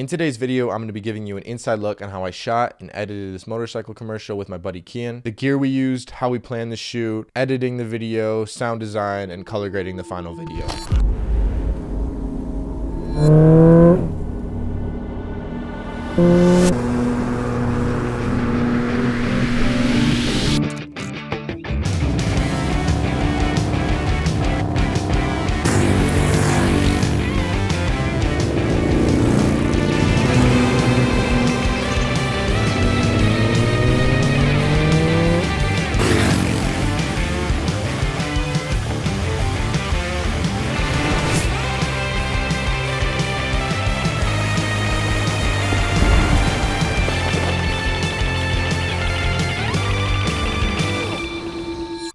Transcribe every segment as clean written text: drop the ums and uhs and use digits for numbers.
In today's video, I'm going to be giving you an inside look on how I shot and edited this motorcycle commercial with my buddy Kian, the gear we used, how we planned the shoot, editing the video, sound design, and color grading the final video.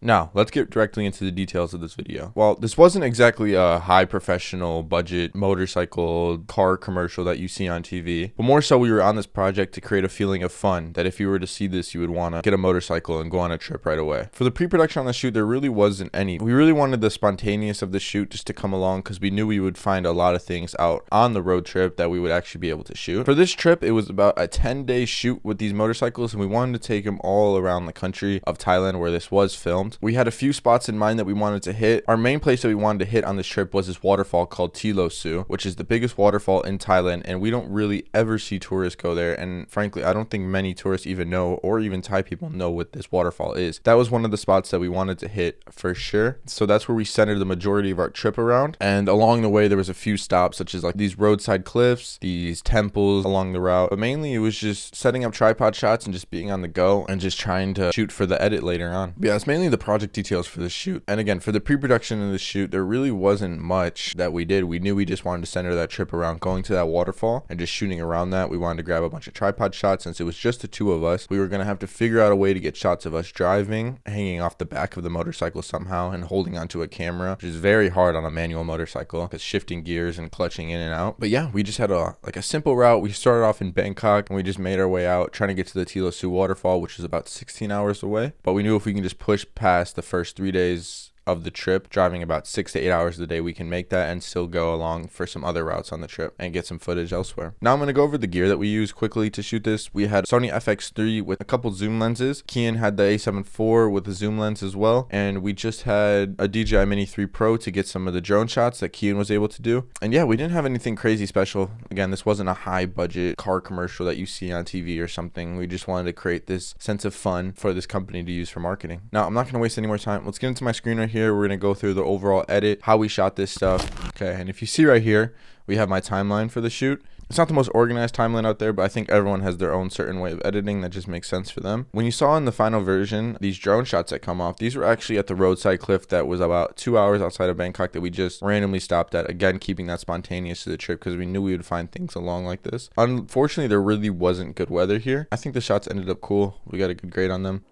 Now, let's get directly into the details of this video. Well, this wasn't exactly a high professional budget motorcycle car commercial that you see on TV, but more so we were on this project to create a feeling of fun that if you were to see this, you would want to get a motorcycle and go on a trip right away. For the pre-production on the shoot, there really wasn't any. We really wanted the spontaneous of the shoot just to come along because we knew we would find a lot of things out on the road trip that we would actually be able to shoot. For this trip, it was about a 10-day shoot with these motorcycles, and we wanted to take them all around the country of Thailand where this was filmed. We had a few spots in mind that we wanted to hit. Our main place that we wanted to hit on this trip was this waterfall called Su, which is the biggest waterfall in Thailand, and we don't really ever see tourists go there, and frankly I don't think many tourists even know, or even Thai people know, what this waterfall is. That was one of the spots that we wanted to hit for sure, so that's where we centered the majority of our trip around. And along the way there was a few stops, such as like these roadside cliffs, these temples along the route, but mainly it was just setting up tripod shots and just being on the go and just trying to shoot for the edit later on. But yeah, it's mainly the project details for the shoot. And again, for the pre-production of the shoot, there really wasn't much that we did. We knew we just wanted to center that trip around going to that waterfall and just shooting around that. We wanted to grab a bunch of tripod shots. Since it was just the two of us, we were going to have to figure out a way to get shots of us driving, hanging off the back of the motorcycle somehow, and holding onto a camera, which is very hard on a manual motorcycle because shifting gears and clutching in and out. But yeah, we just had a simple route. We started off in Bangkok and we just made our way out trying to get to the Su waterfall, which is about 16 hours away. But we knew if we can just push past the first 3 days of the trip, driving about 6 to 8 hours of the day, we can make that and still go along for some other routes on the trip and get some footage elsewhere. Now I'm going to go over the gear that we used quickly to shoot this. We had Sony FX3 with a couple zoom lenses. Kian had the A7 IV with a zoom lens as well, and we just had a DJI Mini 3 Pro to get some of the drone shots that Kian was able to do. And yeah, we didn't have anything crazy special. Again, this wasn't a high budget car commercial that you see on TV or something. We just wanted to create this sense of fun for this company to use for marketing. Now I'm not going to waste any more time. Let's get into my screen right here. We're going to go through the overall edit, how we shot this stuff. Okay, and if you see right here, we have my timeline for the shoot. It's not the most organized timeline out there, but I think everyone has their own certain way of editing that just makes sense for them. When you saw in the final version, these drone shots that come off, these were actually at the roadside cliff that was about 2 hours outside of Bangkok that we just randomly stopped at. Again, keeping that spontaneous to the trip because we knew we would find things along like this. Unfortunately, there really wasn't good weather here. I think the shots ended up cool. We got a good grade on them.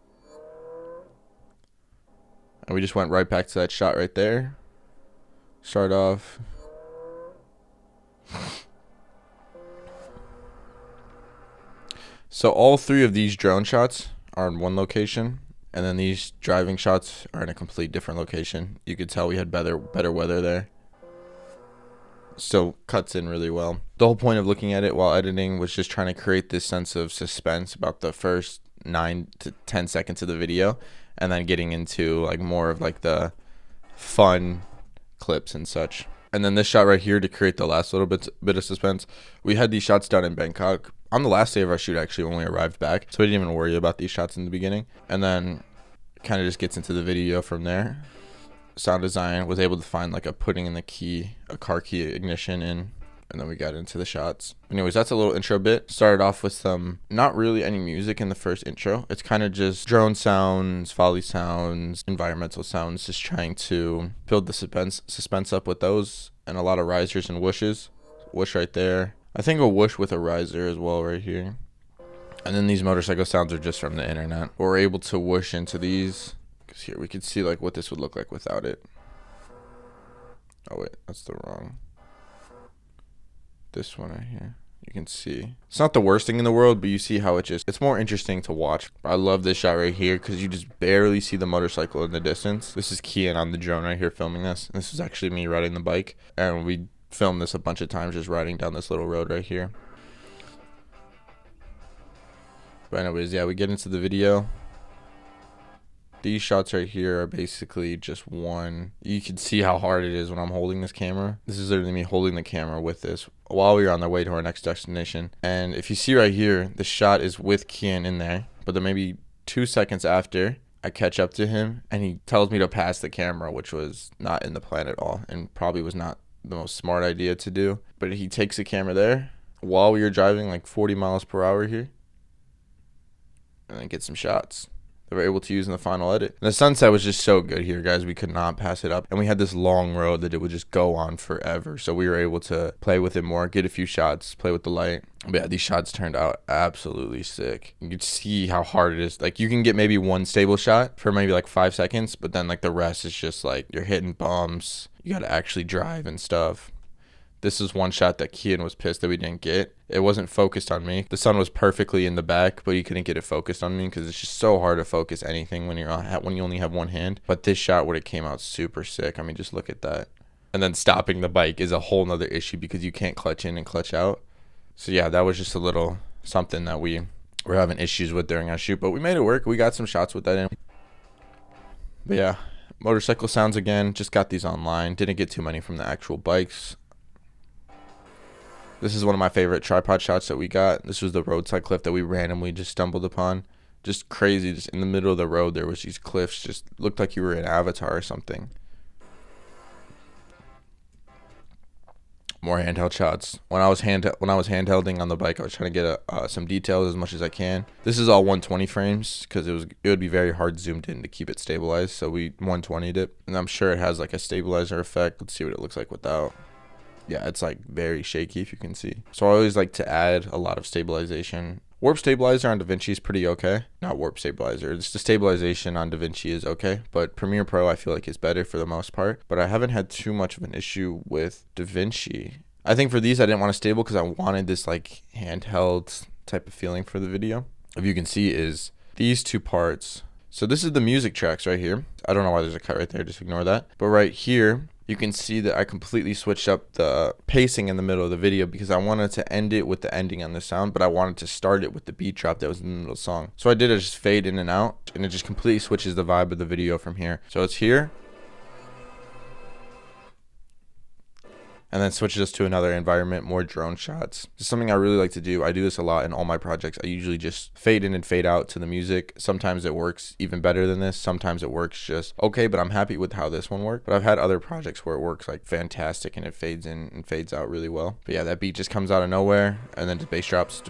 And we just went right back to that shot right there. Start off. So all three of these drone shots are in one location, and then these driving shots are in a complete different location. You could tell we had better weather there. Still cuts in really well. The whole point of looking at it while editing was just trying to create this sense of suspense about the first 9 to 10 seconds of the video, and then getting into like more of like the fun clips and such. And then this shot right here to create the last little bit of suspense. We had these shots done in Bangkok on the last day of our shoot, actually, when we arrived back, so we didn't even worry about these shots in the beginning. And then kind of just gets into the video from there. Sound design, was able to find like a putting in the key, a car key ignition in, and then we got into the shots. Anyways, that's a little intro bit. Started off with some, not really any music in the first intro. It's kind of just drone sounds, Foley sounds, environmental sounds, just trying to build the suspense up with those, and a lot of risers and whooshes. Whoosh right there. I think a whoosh with a riser as well right here. And then these motorcycle sounds are just from the internet. We're able to whoosh into these, because here we could see like what this would look like without it. Oh wait, that's the wrong. This one right here, you can see it's not the worst thing in the world, but you see how it's more interesting to watch. I love this shot right here because you just barely see the motorcycle in the distance. This is Kian on the drone right here filming this. This is actually me riding the bike, and we filmed this a bunch of times just riding down this little road right here. But anyways, yeah, we get into the video. These shots right here are basically just one. You can see how hard it is when I'm holding this camera. This is literally me holding the camera with this while we were on the way to our next destination. And if you see right here, the shot is with Kian in there, but then maybe 2 seconds after, I catch up to him and he tells me to pass the camera, which was not in the plan at all and probably was not the most smart idea to do. But he takes the camera there while we were driving like 40 miles per hour here and then get some shots that we're able to use in the final edit. And the sunset was just so good here, guys. We could not pass it up. And we had this long road that it would just go on forever. So we were able to play with it more, get a few shots, play with the light. But yeah, these shots turned out absolutely sick. You could see how hard it is. Like, you can get maybe one stable shot for maybe like 5 seconds, but then like the rest is just like you're hitting bumps. You got to actually drive and stuff. This is one shot that Kian was pissed that we didn't get. It wasn't focused on me. The sun was perfectly in the back, but he couldn't get it focused on me because it's just so hard to focus anything when you only have one hand. But this shot would have came out super sick. I mean, just look at that. And then stopping the bike is a whole nother issue because you can't clutch in and clutch out. So yeah, that was just a little something that we were having issues with during our shoot, but we made it work. We got some shots with that in. But yeah, motorcycle sounds again. Just got these online. Didn't get too many from the actual bikes. This is one of my favorite tripod shots that we got. This was the roadside cliff that we randomly just stumbled upon. Just crazy. Just in the middle of the road, there was these cliffs. Just looked like you were in Avatar or something. More handheld shots. When I was handhelding on the bike, I was trying to get some details as much as I can. This is all 120 frames because it would be very hard zoomed in to keep it stabilized. So we 120'd it, and I'm sure it has like a stabilizer effect. Let's see what it looks like without. Yeah, it's like very shaky if you can see. So I always like to add a lot of stabilization. Warp stabilizer on DaVinci is pretty okay. Not warp stabilizer. It's the stabilization on DaVinci is okay. But Premiere Pro I feel like is better for the most part. But I haven't had too much of an issue with DaVinci. I think for these I didn't want to stable because I wanted this like handheld type of feeling for the video. If you can see is these two parts. So this is the music tracks right here. I don't know why there's a cut right there. Just ignore that. But right here, you can see that I completely switched up the pacing in the middle of the video because I wanted to end it with the ending on the sound, but I wanted to start it with the beat drop that was in the middle of the song. So I did it just fade in and out, and it just completely switches the vibe of the video from here. So it's here, and then switches us to another environment, more drone shots. This is something I really like to do. I do this a lot in all my projects. I usually just fade in and fade out to the music. Sometimes it works even better than this. Sometimes it works just okay, but I'm happy with how this one worked. But I've had other projects where it works like fantastic and it fades in and fades out really well. But yeah, that beat just comes out of nowhere and then the bass drops.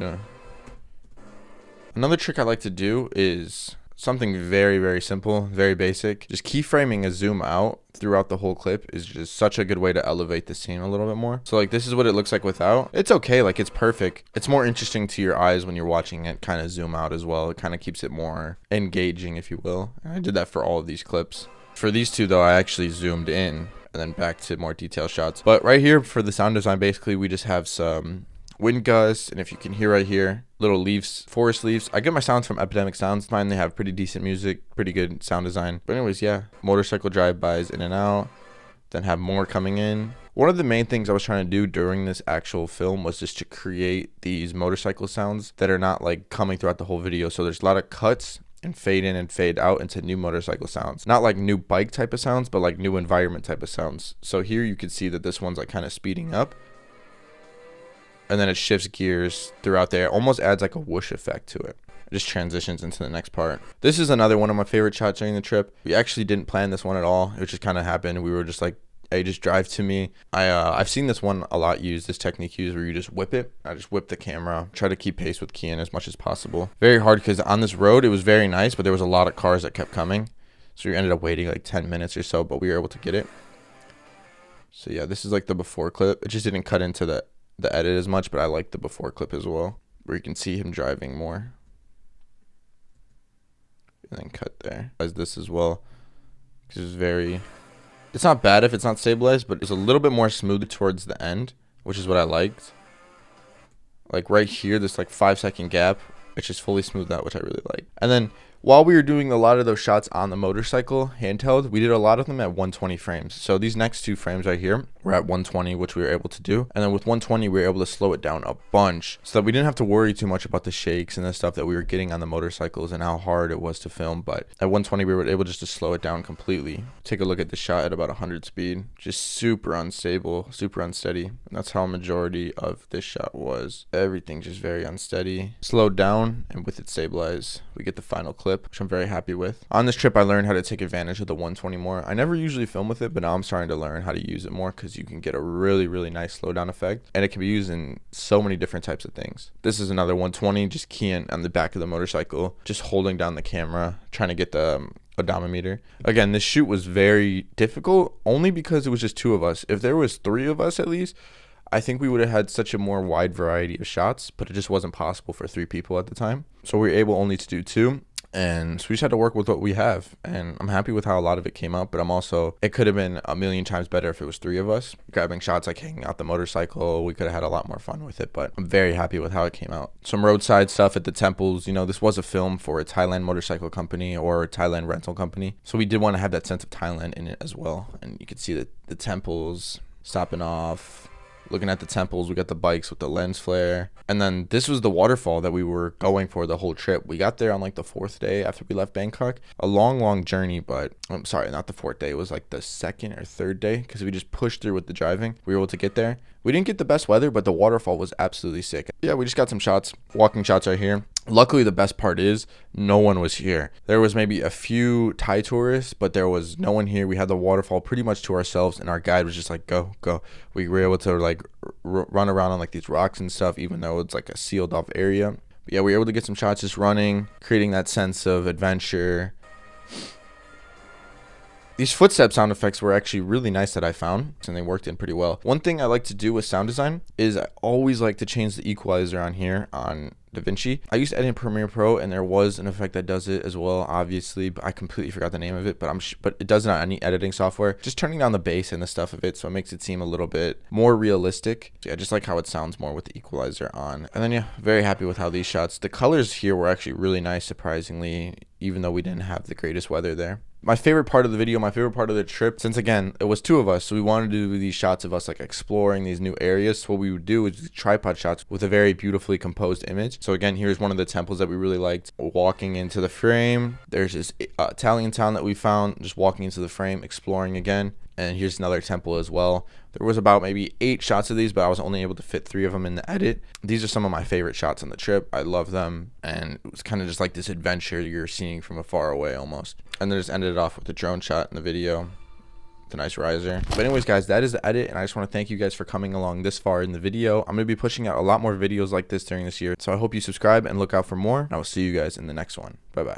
Another trick I like to do is something very, very simple, very basic. Just keyframing a zoom out throughout the whole clip is just such a good way to elevate the scene a little bit more. So like this is what it looks like without. It's okay, like it's perfect. It's more interesting to your eyes when you're watching it kind of zoom out as well. It kind of keeps it more engaging, if you will. And I did that for all of these clips. For these two though, I actually zoomed in and then back to more detail shots. But right here for the sound design, basically we just have some wind gusts, and if you can hear right here, little leaves, forest leaves. I get my sounds from Epidemic Sounds. Mine, they have pretty decent music, pretty good sound design. But anyways, yeah, motorcycle drive-bys in and out, then have more coming in. One of the main things I was trying to do during this actual film was just to create these motorcycle sounds that are not like coming throughout the whole video. So there's a lot of cuts and fade in and fade out into new motorcycle sounds. Not like new bike type of sounds, but like new environment type of sounds. So here you can see that this one's like kind of speeding up, and then it shifts gears throughout there. It almost adds like a whoosh effect to it. It just transitions into the next part. This is another one of my favorite shots during the trip. We actually didn't plan this one at all. It just kind of happened. We were just like, hey, just drive to me. I've seen this one a lot used, this technique used where you just whip it. I just whip the camera, try to keep pace with Kian as much as possible. Very hard because on this road, it was very nice, but there was a lot of cars that kept coming. So we ended up waiting like 10 minutes or so, but we were able to get it. So yeah, this is like the before clip. It just didn't cut into the edit as much, but I like the before clip as well, where you can see him driving more. And then cut there. As this as well, because it's not bad if it's not stabilized, but it's a little bit more smooth towards the end, which is what I liked. Like right here, this like 5-second gap, it's just fully smoothed out, which I really like. And then while we were doing a lot of those shots on the motorcycle handheld, we did a lot of them at 120 frames. So these next two frames right here were at 120, which we were able to do. And then with 120, we were able to slow it down a bunch so that we didn't have to worry too much about the shakes and the stuff that we were getting on the motorcycles and how hard it was to film. But at 120, we were able just to slow it down completely. Take a look at the shot at about 100 speed. Just super unstable, super unsteady. And that's how a majority of this shot was. Everything just very unsteady. Slowed down, and with it stabilized, we get the final clip, which I'm very happy with. On this trip, I learned how to take advantage of the 120 more. I never usually film with it, but now I'm starting to learn how to use it more because you can get a really nice slowdown effect, and it can be used in so many different types of things. This is another 120, just Kian on the back of the motorcycle, just holding down the camera, trying to get the odometer. Again, this shoot was very difficult only because it was just two of us. If there was three of us at least, I think we would have had such a more wide variety of shots, but it just wasn't possible for three people at the time. So we were able only to do two, and so we just had to work with what we have. And I'm happy with how a lot of it came out, but I'm also, it could have been a million times better if it was three of us grabbing shots, like hanging out the motorcycle. We could have had a lot more fun with it, but I'm very happy with how it came out. Some roadside stuff at the temples. You know, this was a film for a Thailand motorcycle company or a Thailand rental company, so we did want to have that sense of Thailand in it as well. And you could see the temples stopping off, looking at the temples. We got the bikes with the lens flare, and then this was the waterfall that we were going for the whole trip. We got there on like the fourth day after we left Bangkok. A long journey, but I'm sorry, not the fourth day. It was like the second or third day because we just pushed through with the driving. We were able to get there. We didn't get the best weather, but the waterfall was absolutely sick. Yeah, we just got some shots, walking shots right here. Luckily, the best part is no one was here. There was maybe a few Thai tourists, but there was no one here. We had the waterfall pretty much to ourselves, and our guide was just like, go. We were able to like run around on like these rocks and stuff, even though it's like a sealed off area. But yeah, we were able to get some shots just running, creating that sense of adventure. These footstep sound effects were actually really nice that I found, and they worked in pretty well. One thing I like to do with sound design is I always like to change the equalizer on here on DaVinci. I used to edit in Premiere Pro, and there was an effect that does it as well, obviously, but I completely forgot the name of it, but it does it on any editing software. Just turning down the bass and the stuff of it, so it makes it seem a little bit more realistic. So yeah, I just like how it sounds more with the equalizer on. And then yeah, very happy with how these shots, the colors here were actually really nice, surprisingly, even though we didn't have the greatest weather there. My favorite part of the video, my favorite part of the trip, since again, it was two of us, so we wanted to do these shots of us like exploring these new areas. So what we would do is tripod shots with a very beautifully composed image. So again, here's one of the temples that we really liked. Walking into the frame, there's this Italian town that we found, just walking into the frame, exploring again. And here's another temple as well. There was about maybe 8 shots of these, but I was only able to fit 3 of them in the edit. These are some of my favorite shots on the trip. I love them, and it was kind of just like this adventure you're seeing from afar away almost. And then just ended it off with a drone shot in the video. The nice riser. But anyways, guys, that is the edit, and I just want to thank you guys for coming along this far in the video. I'm going to be pushing out a lot more videos like this during this year, so I hope you subscribe and look out for more, and I will see you guys in the next one. Bye bye.